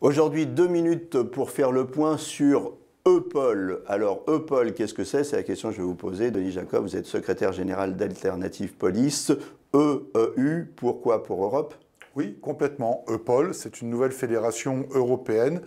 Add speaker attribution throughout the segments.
Speaker 1: Aujourd'hui, 2 minutes pour faire le point sur EPOL. Alors, EPOL, qu'est-ce que c'est? C'est la question que je vais vous poser. Denis Jacob, vous êtes secrétaire général d'Alternative Police. EEU, pourquoi pour Europe?
Speaker 2: Oui, complètement. EPOL, c'est une nouvelle fédération européenne.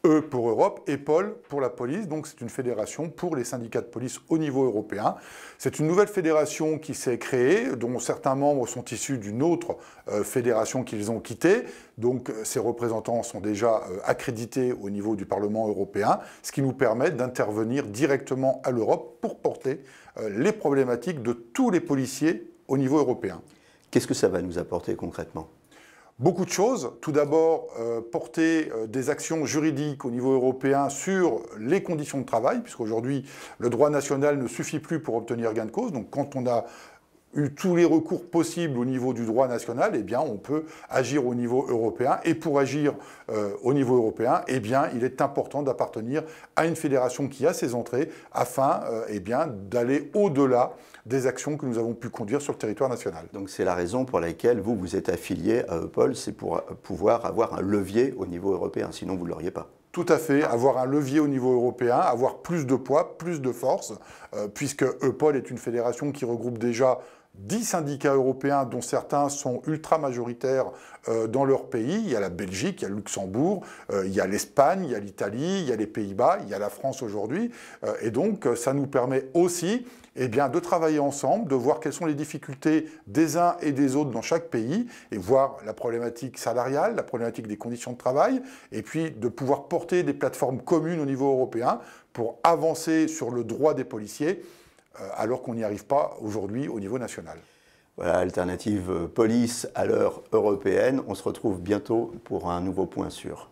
Speaker 2: E pour Europe et POL pour la police, donc c'est une fédération pour les syndicats de police au niveau européen. C'est une nouvelle fédération qui s'est créée, dont certains membres sont issus d'une autre fédération qu'ils ont quittée. Donc ces représentants sont déjà accrédités au niveau du Parlement européen, ce qui nous permet d'intervenir directement à l'Europe pour porter les problématiques de tous les policiers au niveau européen.
Speaker 1: Qu'est-ce que ça va nous apporter concrètement?
Speaker 2: Beaucoup de choses. Tout d'abord, porter des actions juridiques au niveau européen sur les conditions de travail, puisqu'aujourd'hui, le droit national ne suffit plus pour obtenir gain de cause. Donc, quand on a eu tous les recours possibles au niveau du droit national, eh bien, on peut agir au niveau européen. Et pour agir au niveau européen, eh bien, il est important d'appartenir à une fédération qui a ses entrées afin eh bien, d'aller au-delà des actions que nous avons pu conduire sur le territoire national.
Speaker 1: Donc c'est la raison pour laquelle vous êtes affilié à EPOL, c'est pour pouvoir avoir un levier au niveau européen, sinon vous ne l'auriez pas.
Speaker 2: Tout à fait, avoir un levier au niveau européen, avoir plus de poids, plus de force, puisque EPOL est une fédération qui regroupe déjà 10 syndicats européens, dont certains sont ultra majoritaires dans leur pays. Il y a la Belgique, il y a le Luxembourg, il y a l'Espagne, il y a l'Italie, il y a les Pays-Bas, il y a la France aujourd'hui. Et donc, ça nous permet aussi eh bien, de travailler ensemble, de voir quelles sont les difficultés des uns et des autres dans chaque pays, et voir la problématique salariale, la problématique des conditions de travail, et puis de pouvoir porter des plateformes communes au niveau européen pour avancer sur le droit des policiers, alors qu'on n'y arrive pas aujourd'hui au niveau national.
Speaker 1: Voilà, Alternative Police à l'heure européenne. On se retrouve bientôt pour un nouveau point sûr.